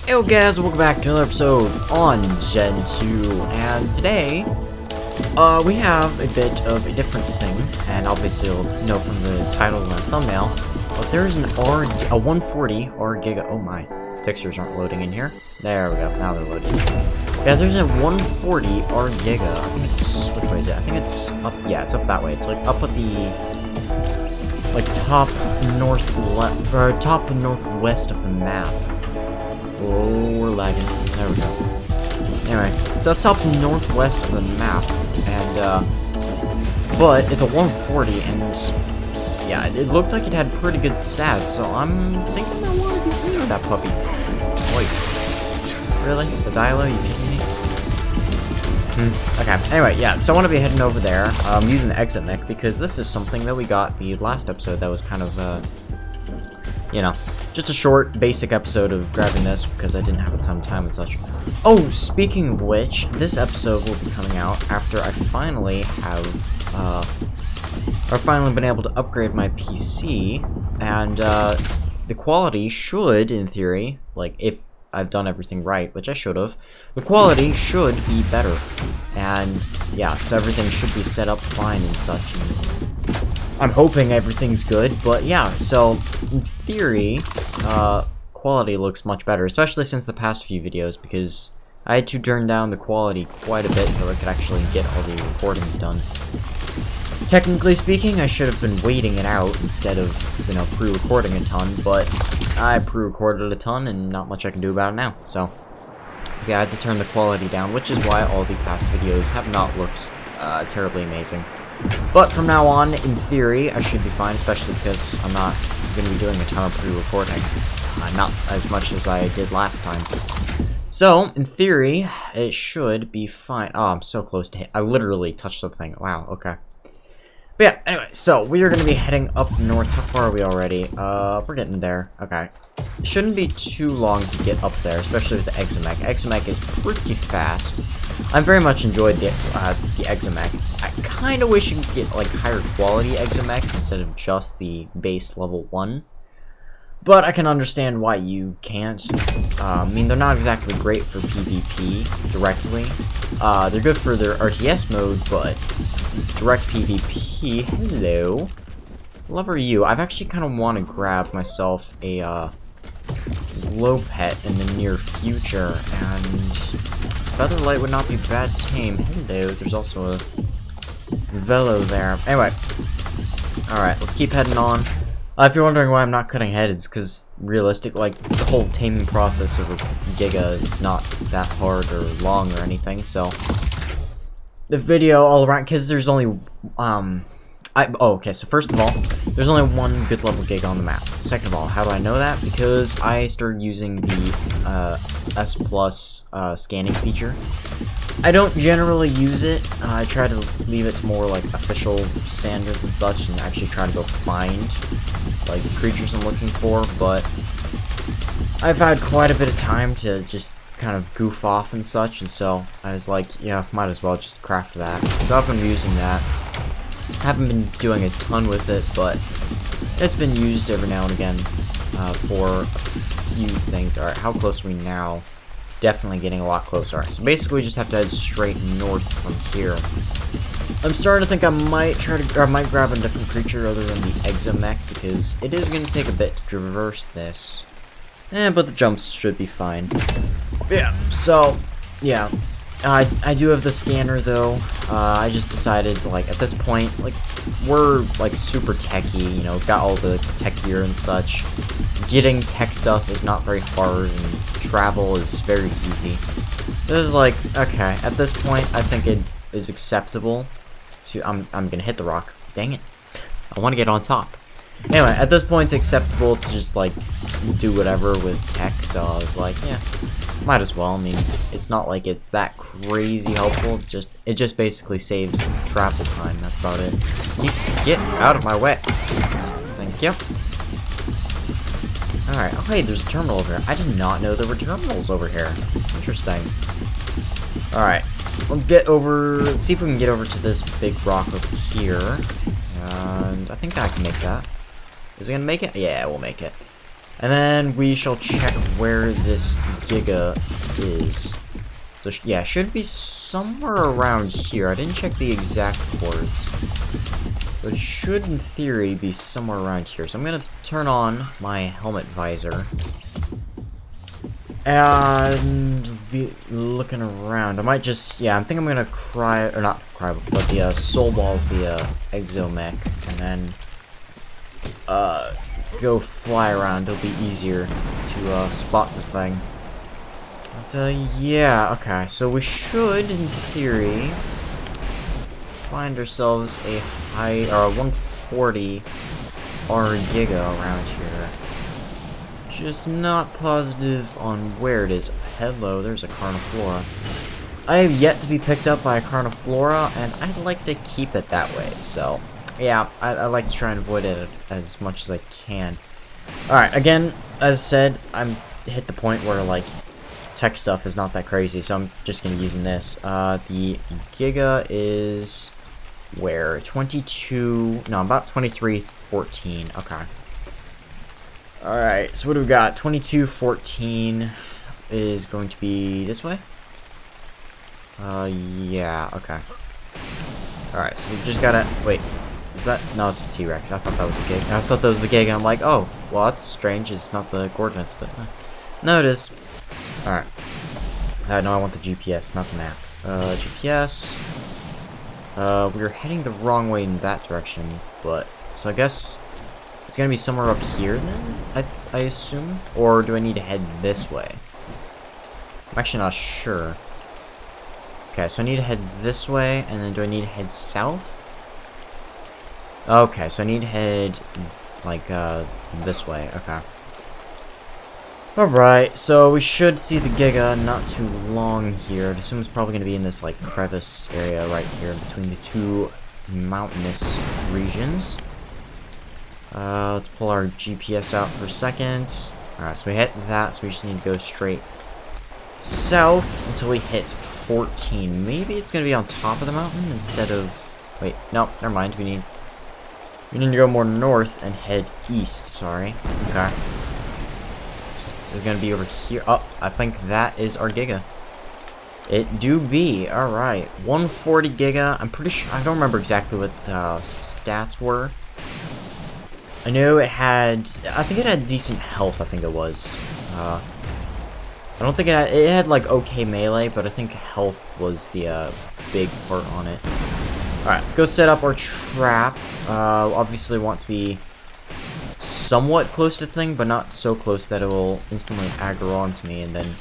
Hey guys, welcome back to another episode on Gen 2, and today, we have a bit of a different thing, and obviously you'll know from the title and the thumbnail, but there's a 140 R-Giga. Oh my, textures aren't loading in here. There we go, now they're loading. Yeah, there's a 140 R-Giga. I think it's, which way is it? I think it's up, yeah, it's up that way. It's like up at the, like top northwest of the map. Oh, we're lagging. There we go. Anyway, it's up top northwest of the map, and, but it's a 140, and, yeah, it looked like it had pretty good stats, so I'm thinking I want to be taming that puppy. Wait. Really? The Dilo? You kidding me? Okay, anyway, yeah, so I want to be heading over there, using the exit mech, because this is something that we got the last episode that was kind of, you know, just a short, basic episode of grabbing this because I didn't have a ton of time and such. Oh, speaking of which, this episode will be coming out after I finally have, or finally been able to upgrade my PC, and, the quality should, in theory, like, if I've done everything right, which I should have, the quality should be better. And, yeah, so everything should be set up fine and such, and I'm hoping everything's good, but yeah, so, in theory, quality looks much better, especially since the past few videos, because I had to turn down the quality quite a bit so I could actually get all the recordings done. Technically speaking, I should have been waiting it out instead of, you know, pre-recording a ton, but I pre-recorded a ton and not much I can do about it now, so yeah, I had to turn the quality down, which is why all the past videos have not looked terribly amazing. But from now on, in theory, I should be fine, especially because I'm not going to be doing a ton of pre-recording. Not as much as I did last time. So, in theory, it should be fine. Oh, I'm so close to hit. I literally touched the thing. Wow, okay. But yeah, anyway, so we are going to be heading up north. How far are we already? We're getting there. Okay. It shouldn't be too long to get up there, especially with the Exomech. Exomech is pretty fast. I very much enjoyed the Exomech. I kind of wish you could get, like, higher quality Exomechs instead of just the base level 1. But I can understand why you can't. I mean, they're not exactly great for PvP directly. They're good for their RTS mode, but direct PvP, hello. Lover you. I've actually kind of want to grab myself a, low pet in the near future, and Featherlight would not be bad tame. Hello, there's also a Velo there. Anyway, alright, let's keep heading on. If you're wondering why I'm not cutting head, it's because realistic, like, the whole taming process of a Giga is not that hard or long or anything, so the video all around, because there's only, okay, so first of all, there's only one good level Giga on the map. Second of all, how do I know that? Because I started using the, S+ scanning feature. I don't generally use it. I try to leave it to more, like, official standards and such, and actually try to go find, like, creatures I'm looking for, but I've had quite a bit of time to just kind of goof off and such, and so I was like, yeah, might as well just craft that. So I've been using that. Haven't been doing a ton with it, but it's been used every now and again for a few things. Alright, how close are we now? Definitely getting a lot closer. Alright, so basically we just have to head straight north from here. I'm starting to think I might might grab a different creature other than the Exomech, because it is going to take a bit to traverse this. But the jumps should be fine. Yeah, so, yeah. I do have the scanner, though. I just decided, like, at this point, like, we're, like, super techy, you know, got all the tech gear and such. Getting tech stuff is not very hard, and travel is very easy. This is like, okay, at this point, I think it is acceptable to, I'm gonna hit the rock. Dang it. I want to get on top. Anyway, at this point, it's acceptable to just, like, do whatever with tech, so I was like, yeah, might as well. I mean, it's not like it's that crazy helpful, it just basically saves travel time, that's about it. Get out of my way. Thank you. Alright, oh hey, there's a terminal over here. I did not know there were terminals over here. Interesting. Alright, let's see if we can get over to this big rock over here. And I think I can make that. Is it gonna make it? Yeah, we'll make it. And then we shall check where this Giga is. So, yeah, should be somewhere around here. I didn't check the exact coordinates. But it should, in theory, be somewhere around here. So I'm going to turn on my helmet visor. And be looking around. I might just, yeah, I think I'm going to not cry, but the soul ball the exomech. And then go fly around. It'll be easier to spot the thing. But yeah, okay. So we should, in theory, find ourselves a 140 R-Giga around here. Just not positive on where it is. Hello, there's a Carniflora. I have yet to be picked up by a Carniflora, and I'd like to keep it that way. So, yeah, I like to try and avoid it as much as I can. Alright, again, as said, I'm hit the point where, like, tech stuff is not that crazy, so I'm just going to be using this. The Giga is where? 22... No, about 2314. Okay. Alright, so what do we got? 2214 is going to be this way? Yeah, okay. Alright, so we just gotta... Wait, is that... No, it's a T-Rex. I thought that was a Giga. I thought that was the Giga. I'm like, oh, well, that's strange. It's not the coordinates, but... No, it is. Alright. No, I want the GPS, not the map. GPS... we're heading the wrong way in that direction, but... So I guess... It's gonna be somewhere up here, then? I assume? Or do I need to head this way? I'm actually not sure. Okay, so I need to head this way, and then do I need to head south? Okay, so I need to head, like, this way. Okay. Alright, so we should see the Giga not too long here. I assume it's probably going to be in this, like, crevice area right here between the two mountainous regions. Let's pull our GPS out for a second. Alright, so we hit that, so we just need to go straight south until we hit 14. Maybe it's going to be on top of the mountain instead of... Wait, no, never mind. We need to go more north and head east, sorry. Okay. So it's going to be over here. Oh, I think that is our Giga. It do be. Alright. 140 Giga. I'm pretty sure... I don't remember exactly what the stats were. I know it had... I think it had decent health, I think it was. I don't think it had like okay melee, but I think health was the big part on it. Alright, let's go set up our trap. Obviously want to be somewhat close to the thing, but not so close that it will instantly aggro onto me, and then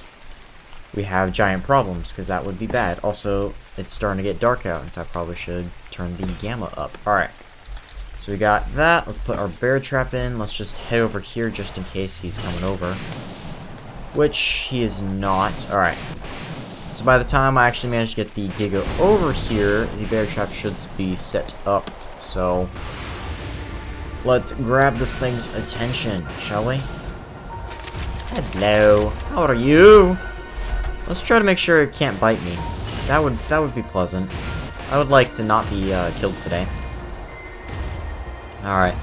we have giant problems, because that would be bad. Also, it's starting to get dark out, and so I probably should turn the gamma up. Alright. So we got that. Let's put our bear trap in. Let's just head over here just in case he's coming over. Which he is not. Alright. So by the time I actually manage to get the Giga over here, the bear trap should be set up. So let's grab this thing's attention, shall we? Hello. How are you? Let's try to make sure it can't bite me. That would be pleasant. I would like to not be killed today. Alright.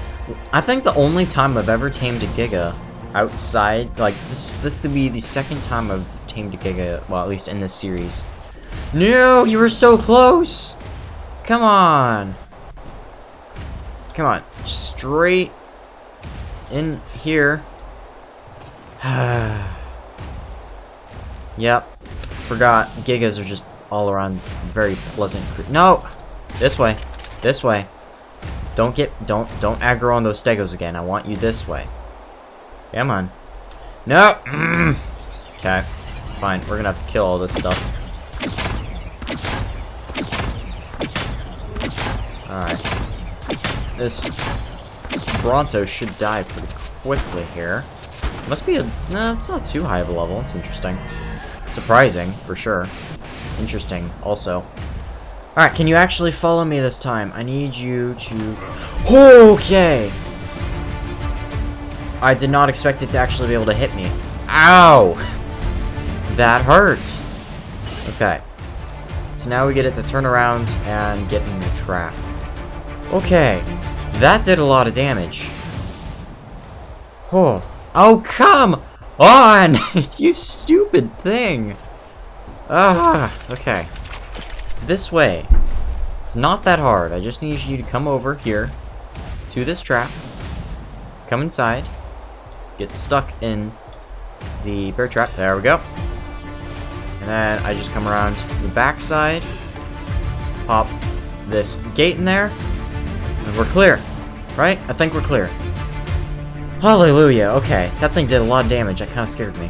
I think the only time I've ever tamed a Giga outside, like, this would be the second time I've tamed a Giga, well, at least in this series. No, you were so close! Come on! Come on, straight in here. Yep, forgot. Gigas are just all around very pleasant. No! This way. This way. Don't aggro on those stegos again. I want you this way. Come on. No! Okay. Fine. We're gonna have to kill all this stuff. Alright. This Bronto should die pretty quickly here. Must be a... No, it's not too high of a level. It's interesting. Surprising, for sure. Interesting, also. Alright, can you actually follow me this time? I need you to... Okay! I did not expect it to actually be able to hit me. Ow! That hurt! Okay. So now we get it to turn around and get in the trap. Okay. That did a lot of damage. Oh. Oh, come on! You stupid thing! Ah, okay. This way. It's not that hard. I just need you to come over here to this trap. Come inside. Get stuck in the bear trap. There we go. And then I just come around the back side. Pop this gate in there. And we're clear. Right? I think we're clear. Hallelujah. Okay. That thing did a lot of damage. That kind of scared me.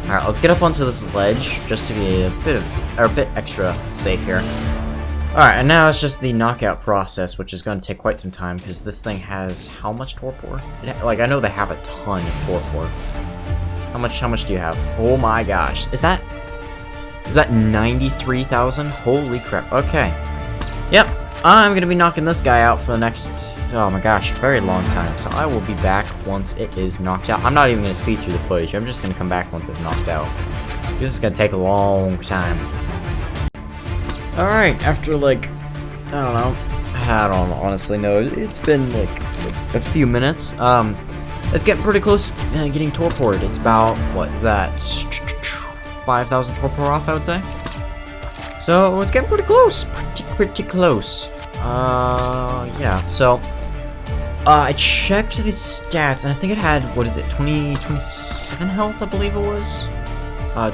Alright, let's get up onto this ledge just to be a bit extra safe here. Alright, and now it's just the knockout process, which is going to take quite some time because this thing has how much torpor? Like, I know they have a ton of torpor. How much do you have? Oh my gosh. Is that 93,000? Holy crap. Okay. Yep. I'm going to be knocking this guy out for the next, oh my gosh, very long time. So I will be back once it is knocked out. I'm not even going to speed through the footage. I'm just going to come back once it's knocked out. This is going to take a long time. Alright, after like, I don't honestly know. It's been like a few minutes. It's getting pretty close getting torpored. It's about, what is that, 5,000 torpor off, I would say. So it's getting pretty close, pretty close. Yeah. So I checked the stats, and I think it had, what is it, 27 health, I believe it was.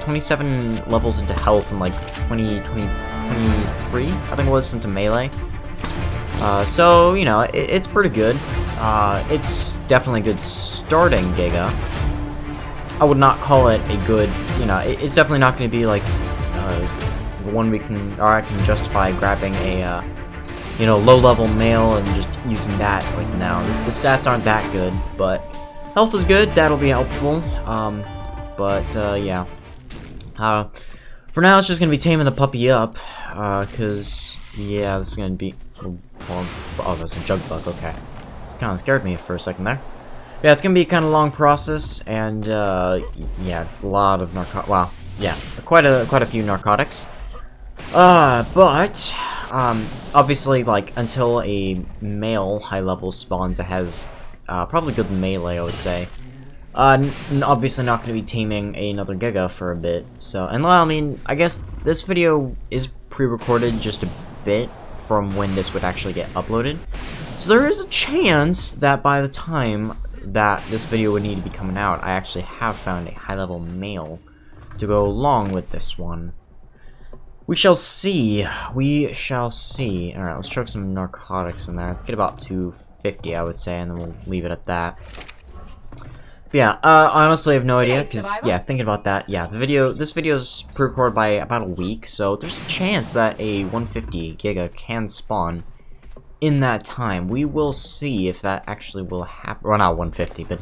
27 levels into health, and like 23, I think it was, into melee. So you know, it's pretty good. It's definitely a good starting Giga. I would not call it a good, you know, it's definitely not going to be like the one I can justify grabbing a, you know, low-level male and just using that like now. The stats aren't that good, but health is good. That'll be helpful. Yeah. For now, it's just gonna be taming the puppy up, cause yeah, this is gonna be. Oh, there's a jug bug. Okay, this kind of scared me for a second there. Yeah, it's gonna be a kind of long process, and yeah, a lot of well, yeah, quite a few narcotics. But obviously, like, until a male high level spawns, it has probably good melee, I would say. Obviously not going to be taming another Giga for a bit. So, and well, I mean, I guess this video is pre-recorded just a bit from when this would actually get uploaded. So there is a chance that by the time that this video would need to be coming out, I actually have found a high level male to go along with this one. We shall see. We shall see. Alright, let's chuck some narcotics in there. Let's get about 250, I would say, and then we'll leave it at that. But yeah, honestly, I have no idea, because, yeah, thinking about that, yeah, this video is pre-recorded by about a week, so there's a chance that a 150 Giga can spawn in that time. We will see if that actually will happen. Well, not 150, but,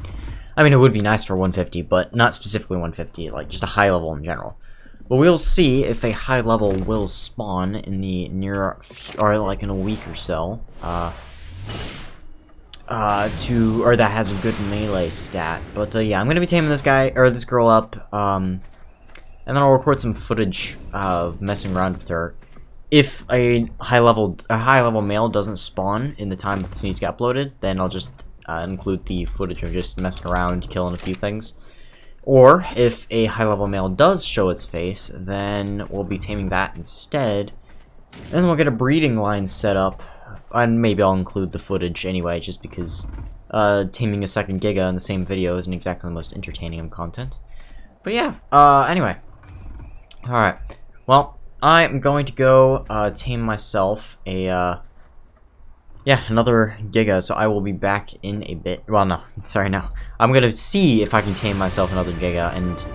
I mean, it would be nice for 150, but not specifically 150, like, just a high level in general. But we'll see if a high level will spawn in the near, or like in a week or so, or that has a good melee stat. But yeah, I'm gonna be taming this guy or this girl up, and then I'll record some footage of messing around with her. If a high level male doesn't spawn in the time that this needs to get uploaded, then I'll just include the footage of just messing around, killing a few things. Or, if a high-level male does show its face, then we'll be taming that instead. And then we'll get a breeding line set up. And maybe I'll include the footage anyway, just because taming a second Giga in the same video isn't exactly the most entertaining of content. But yeah, anyway. Alright. Well, I'm going to go tame myself a, yeah, another Giga, so I will be back in a bit. Well, no, sorry, no. I'm gonna see if I can tame myself another Giga, and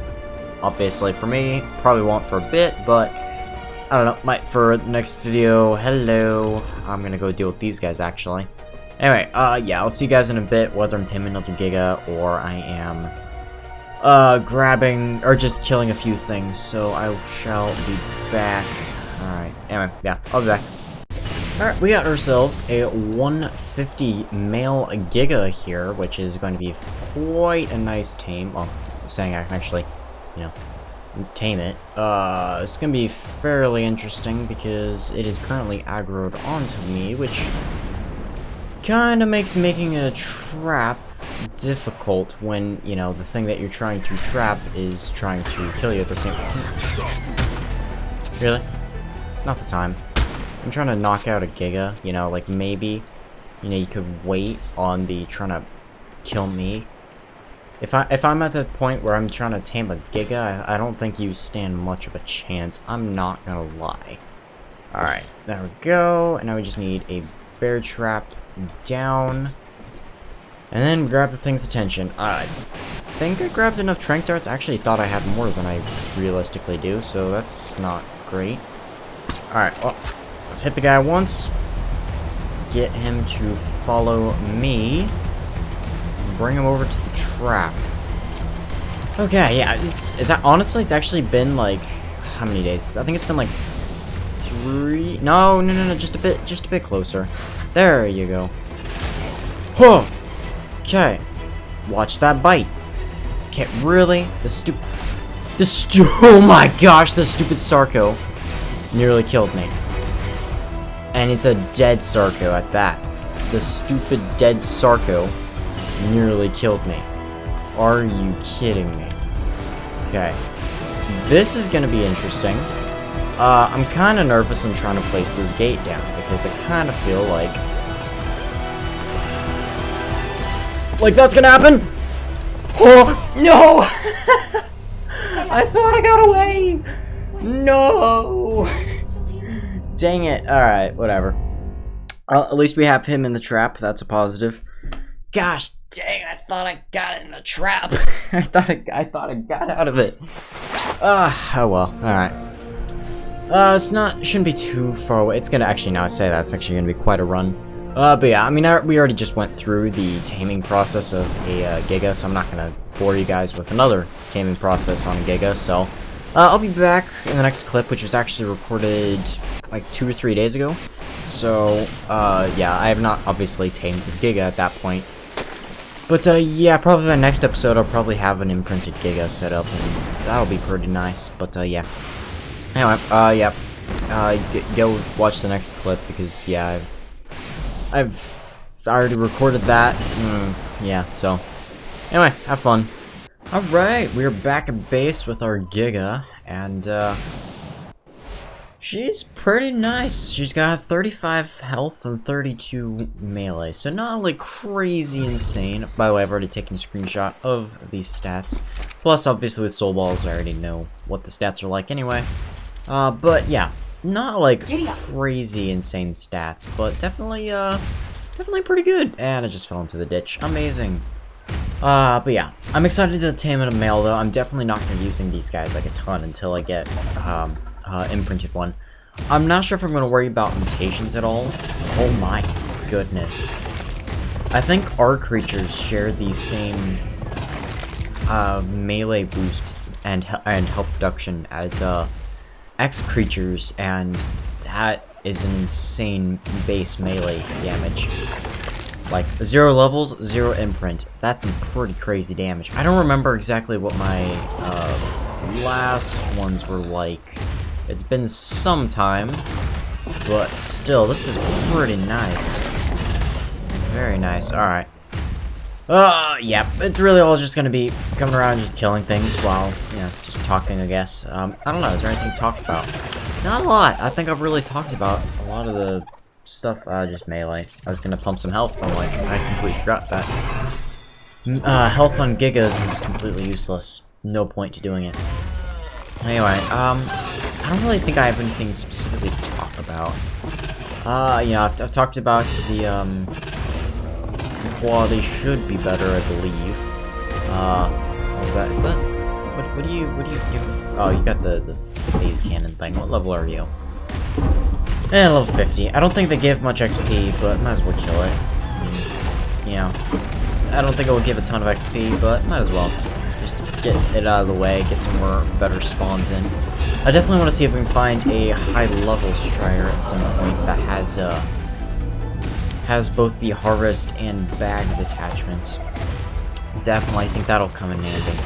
obviously for me, probably won't for a bit, but I don't know, might for the next video. Hello. I'm gonna go deal with these guys, actually. Anyway, yeah, I'll see you guys in a bit, whether I'm taming another Giga or I am grabbing or just killing a few things, so I shall be back. Alright, anyway, yeah, I'll be back. Alright, we got ourselves a 150 male Giga here, which is going to be quite a nice tame. Well, saying I can actually, you know, tame it. It's going to be fairly interesting because it is currently aggroed onto me, which kind of makes making a trap difficult when, you know, the thing that you're trying to trap is trying to kill you at the same time. Really? Not the time. I'm trying to knock out a Giga, you know, like maybe, you know, you could wait on the trying to kill me. If I'm at the point where I'm trying to tame a Giga, I don't think you stand much of a chance. I'm not gonna lie. Alright, there we go. And now we just need a bear trap down. And then grab the thing's attention. I think I grabbed enough trank darts. I actually thought I had more than I realistically do, so that's not great. Alright, well, let's hit the guy once. Get him to follow me. Bring him over to the trap. Okay, yeah, honestly, it's actually been like, how many days? I think it's been like 3, no, just a bit closer. There you go. Huh. Okay. Watch that bite. Okay, really? Oh my gosh, the stupid Sarco nearly killed me. And it's a dead Sarco at that. The stupid dead Sarco nearly killed me. Are you kidding me? Okay. This is gonna be interesting. I'm kind of nervous in trying to place this gate down because I kind of feel like that's gonna happen. Oh no! I thought I got away. No! Dang it! All right, whatever. At least we have him in the trap. That's a positive. Gosh dang! I thought I got it in the trap. I thought I got out of it. Oh well. All right. Shouldn't be too far away. It's gonna actually, now I say that, it's actually gonna be quite a run. But yeah, I mean, we already just went through the taming process of a Giga, so I'm not gonna bore you guys with another taming process on a Giga, so I'll be back in the next clip, which was actually recorded like 2 or 3 days ago. So, yeah, I have not obviously tamed this Giga at that point. But, yeah, probably my next episode I'll probably have an imprinted Giga set up, and that'll be pretty nice, but, yeah. Anyway, yeah, go watch the next clip, because, yeah, I've already recorded that, yeah, so, anyway, have fun. Alright, we're back at base with our Giga, and, she's pretty nice. She's got 35 health and 32 melee, so not like crazy insane. By the way, I've already taken a screenshot of these stats. Plus, obviously with soul balls, I already know what the stats are like anyway. But yeah, not like crazy insane stats, but definitely, definitely pretty good. And I just fell into the ditch. Amazing. But yeah, I'm excited to tame a male though. I'm definitely not going to be using these guys like a ton until I get, imprinted one. I'm not sure if I'm going to worry about mutations at all. Oh my goodness. I think R creatures share the same melee boost and health reduction as X creatures, and that is an insane base melee damage. Like 0 levels, 0 imprint. That's some pretty crazy damage. I don't remember exactly what my last ones were like. It's been some time, but still, this is pretty nice. Very nice. Alright. Yeah, it's really all just gonna be coming around and just killing things while, you know, just talking, I guess. I don't know, is there anything to talk about? Not a lot. I think I've really talked about a lot of the stuff, just melee. I was gonna pump some health, but like, I completely forgot that. Health on Gigas is completely useless. No point to doing it. Anyway, I don't really think I have anything specifically to talk about. Yeah, I've talked about the quality should be better, I believe. Is that, what do you have? Oh, you got the phase cannon thing. What level are you? Level 50. I don't think they give much XP, but might as well kill it. I mean, you know, I don't think it will give a ton of XP, but might as well. Just get it out of the way, get some more better spawns in. I definitely want to see if we can find a high-level Strider at some point that has both the harvest and bags attachments. Definitely, I think that'll come in handy.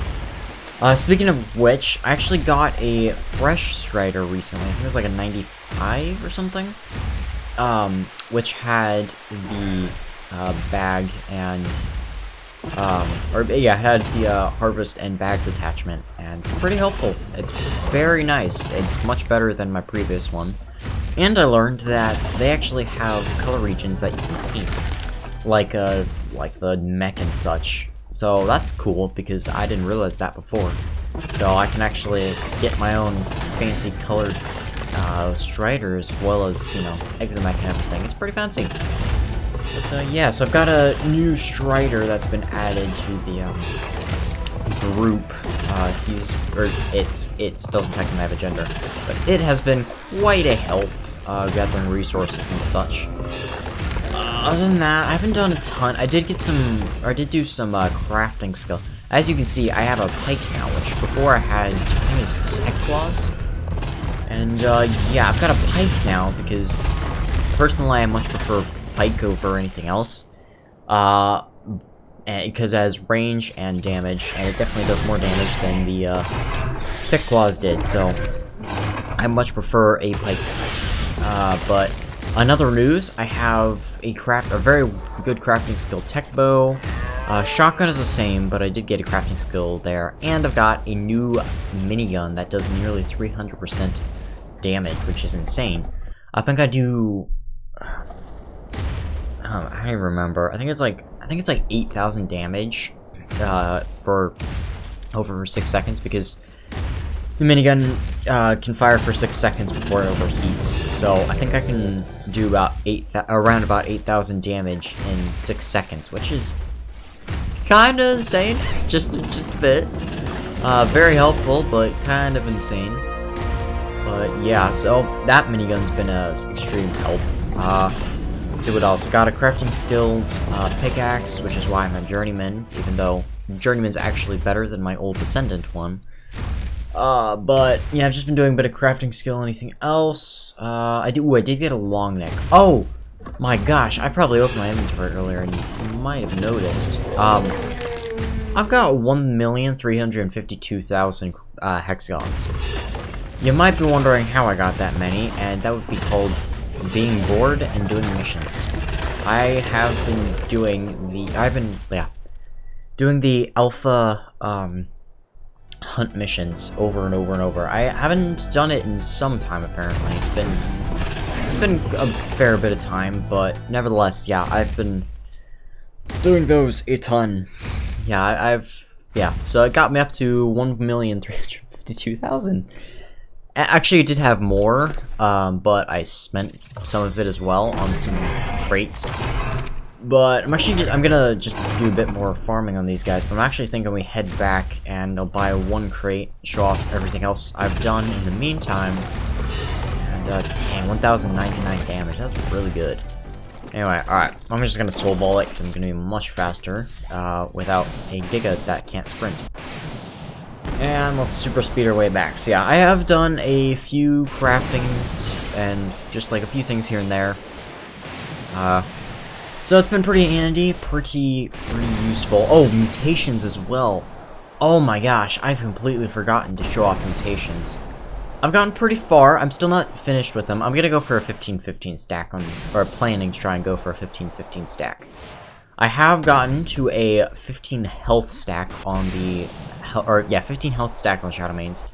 Speaking of which, I actually got a fresh Strider recently. I think it was like a 95 or something. Which had the bag and or yeah, it had the harvest and bags attachment, and it's pretty helpful. It's very nice. It's much better than my previous one. And I learned that they actually have color regions that you can paint, like the mech and such. So that's cool because I didn't realize that before. So I can actually get my own fancy colored Strider as well as, you know, Exomech and everything. It's pretty fancy. But yeah, so I've got a new Strider that's been added to the group. It doesn't technically have a gender, but it has been quite a help gathering resources and such. Other than that, I haven't done a ton. I did do some crafting skill. As you can see, I have a pike now, which before I had, I think it was tech claws. And yeah, I've got a pike now because personally I much prefer pike over anything else. Because it has range and damage, and it definitely does more damage than the tech claws did. So I much prefer a pike. But another news, I have a very good crafting skill tech bow. Shotgun is the same, but I did get a crafting skill there, and I've got a new minigun that does nearly 300% damage, which is insane. I think I do. I don't even remember. I think it's like 8,000 damage for over 6 seconds because the minigun can fire for 6 seconds before it overheats. So I think I can do around about 8,000 damage in 6 seconds, which is kind of insane. just a bit. Very helpful, but kind of insane. But yeah, so that minigun's been an extreme help. Let's see what else. I got a crafting skilled pickaxe, which is why I'm a journeyman, even though journeyman's actually better than my old descendant one. But yeah, I've just been doing a bit of crafting skill. Anything else? I did get a long neck. Oh my gosh, I probably opened my inventory earlier and you might have noticed. I've got 1,352,000 hexagons. You might be wondering how I got that many, and that would be called being bored and doing missions. I have been doing the alpha hunt missions over and over and over. I haven't done it in some time apparently. It's been a fair bit of time, but nevertheless, yeah, I've been doing those a ton. Yeah, so it got me up to 1,352,000. Actually, it did have more, but I spent some of it as well on some crates. But I'm gonna just do a bit more farming on these guys. But I'm actually thinking we head back and I'll buy one crate, show off everything else I've done in the meantime. And dang, 1,099 damage. That's really good. Anyway, alright, I'm just gonna soul ball it because I'm gonna be much faster without a Giga that can't sprint. And let's super speed our way back. So yeah, I have done a few craftings and just like a few things here and there. So it's been pretty handy, pretty useful. Oh, mutations as well. Oh my gosh, I've completely forgotten to show off mutations. I've gotten pretty far. I'm still not finished with them. I'm gonna go for a 15-15 stack or planning to try and go for a 15-15 stack. I have gotten to a 15 health stack on the 15 health stack on Shadow Mains.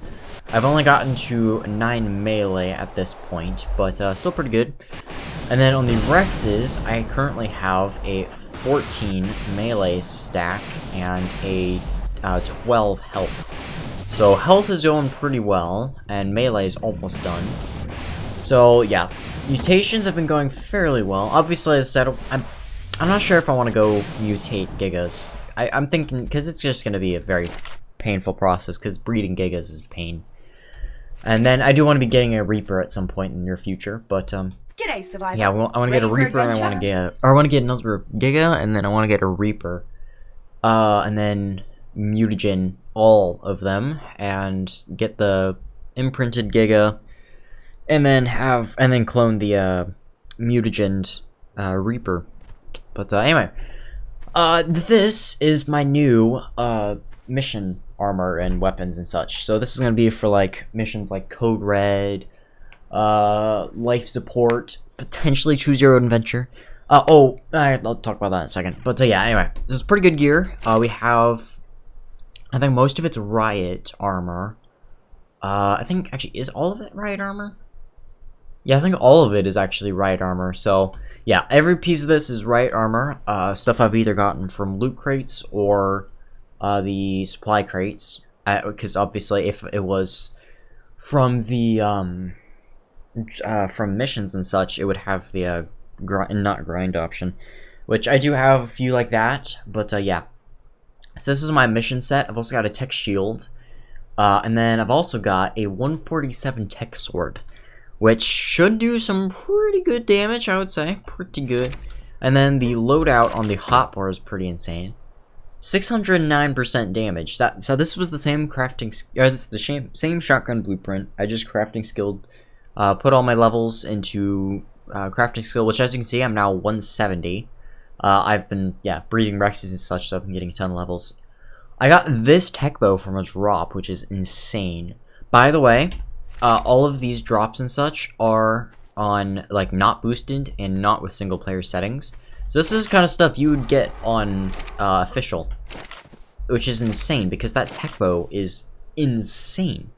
I've only gotten to 9 melee at this point, but still pretty good. And then on the Rexes, I currently have a 14 melee stack and a 12 health. So health is going pretty well, and melee is almost done. So yeah, mutations have been going fairly well. Obviously, as I said, I'm not sure if I want to go mutate Gigas. I'm thinking, because it's just going to be a very painful process, because breeding Gigas is pain. And then I do want to be getting a Reaper at some point in the near future, but G'day, Survivor. yeah, I want to get a Reaper, and I want to get another Giga, and then I want to get a Reaper, and then mutagen all of them, and get the imprinted Giga, and then clone the mutagen Reaper. But anyway, this is my new mission armor and weapons and such. So this is gonna be for like missions like Code Red, life support, potentially choose your own adventure. I'll talk about that in a second. But yeah, anyway, this is pretty good gear. We have, I think most of it's riot armor. I think, actually, is all of it riot armor? Yeah, I think all of it is actually riot armor. So, yeah, every piece of this is riot armor. Stuff I've either gotten from loot crates or the supply crates. Because obviously, if it was from the, from missions and such, it would have the, not grind option. Which I do have a few like that, but yeah. So this is my mission set. I've also got a tech shield. And then I've also got a 147 tech sword, which should do some pretty good damage, I would say. Pretty good. And then the loadout on the hotbar is pretty insane. 609% damage. So this was the same crafting, or this is the same shotgun blueprint. I just crafting skilled, put all my levels into crafting skill, which as you can see, I'm now 170. I've been, yeah, breeding Rexes and such, so I've been getting a ton of levels. I got this tech bow from a drop, which is insane. By the way, all of these drops and such are on, like, not boosted and not with single player settings. So this is kind of stuff you would get on official, which is insane because that tech bow is insane.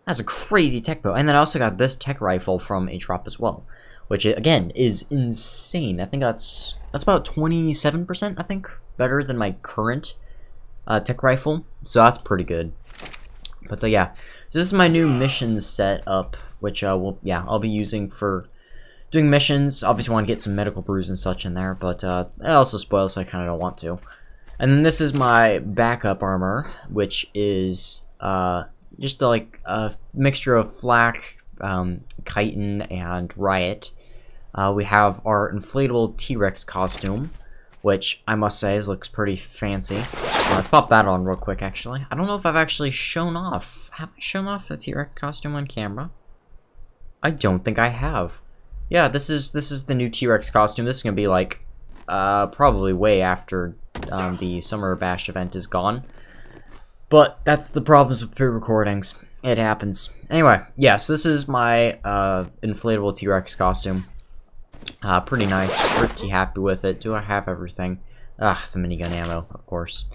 That's a crazy tech bow. And then I also got this tech rifle from a drop as well, which again is insane. I think that's about 27%, I think, better than my current tech rifle, so that's pretty good. But yeah, so this is my new missions setup, which I'll be using for doing missions. Obviously want to get some medical brews and such in there, but it also spoils, so I kind of don't want to. And then this is my backup armor, which is just like a mixture of flak, chitin, and riot. We have our inflatable T-Rex costume, which I must say looks pretty fancy. Let's pop that on real quick, actually. I don't know if I've actually shown off. Have I shown off the T-Rex costume on camera? I don't think I have. Yeah, this is the new T-Rex costume. This is gonna be like probably way after the Summer Bash event is gone. But that's the problems with pre-recordings. It happens. Anyway, yes, this is my inflatable T-Rex costume. Pretty nice. Pretty happy with it. Do I have everything? The minigun ammo, of course.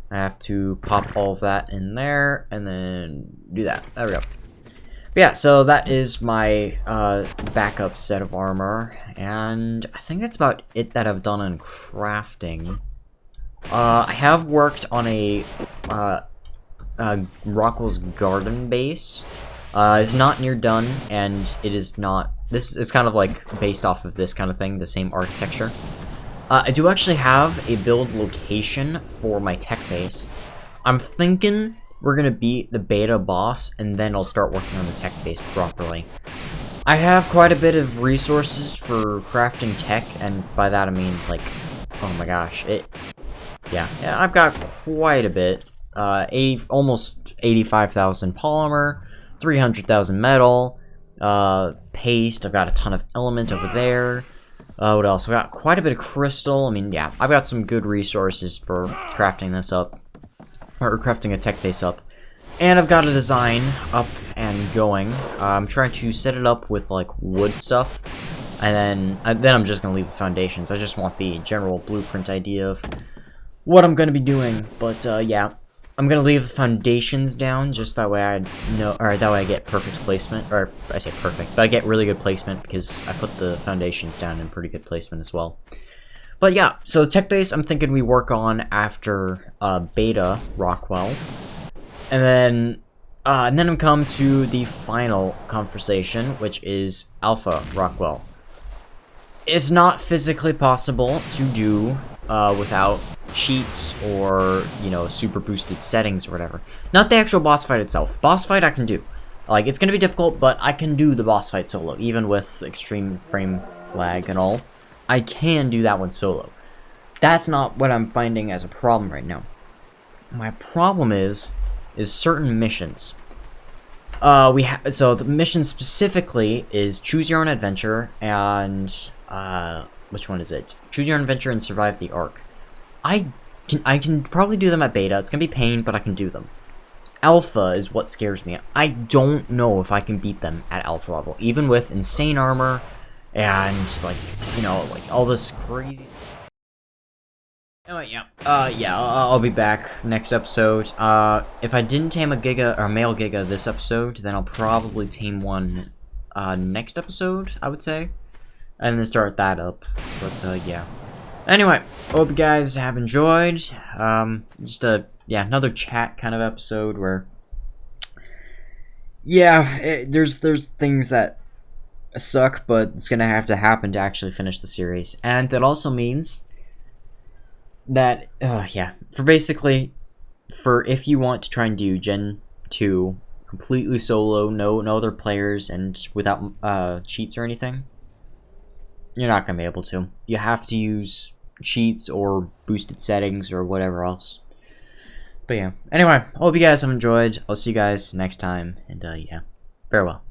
I have to pop all of that in there, and then do that. There we go. But yeah, so that is my backup set of armor, and I think that's about it that I've done on crafting. I have worked on a Rockwell's Garden base. It's not near done, and it is not. This is kind of like based off of this kind of thing, the same architecture. I do actually have a build location for my tech base. I'm thinking we're gonna beat the beta boss, and then I'll start working on the tech base properly. I have quite a bit of resources for crafting tech, and by that I mean, like, oh my gosh, yeah, I've got quite a bit. Almost 85,000 polymer, 300,000 metal, paste. I've got a ton of element over there. What else? I've got quite a bit of crystal. I mean, yeah, I've got some good resources for crafting this up, or crafting a tech base up. And I've got a design up and going. I'm trying to set it up with like wood stuff, and then I'm just gonna leave the foundations. I just want the general blueprint idea of what I'm gonna be doing. But yeah, I'm gonna leave the foundations down just that way I know, or that way I get perfect placement, or I say perfect, but I get really good placement because I put the foundations down in pretty good placement as well. But yeah, so the tech base I'm thinking we work on after beta Rockwell, and then we come to the final conversation, which is alpha Rockwell. It's not physically possible to do without cheats or, you know, super boosted settings or whatever. Not the actual boss fight itself. Boss fight I can do. Like, it's gonna be difficult, but I can do the boss fight solo, even with extreme frame lag and all. I can do that one solo. That's not what I'm finding as a problem right now. My problem is certain missions. So the mission specifically is choose your own adventure and which one is it? Choose your own adventure and survive the Ark. I can probably do them at beta. It's gonna be pain, but I can do them. Alpha is what scares me. I don't know if I can beat them at alpha level, even with insane armor and like, you know, like all this crazy stuff. Anyway, yeah, I'll be back next episode. If I didn't tame a Giga or male Giga this episode, then I'll probably tame one next episode, I would say, and then start that up. But yeah. Anyway, hope you guys have enjoyed. Just another chat kind of episode where, there's things that suck, but it's gonna have to happen to actually finish the series, and that also means that for if you want to try and do Gen 2 completely solo, no other players, and without cheats or anything, you're not gonna be able to. You have to use cheats or boosted settings or whatever else. But yeah, anyway, hope you guys have enjoyed. I'll see you guys next time, and yeah, farewell.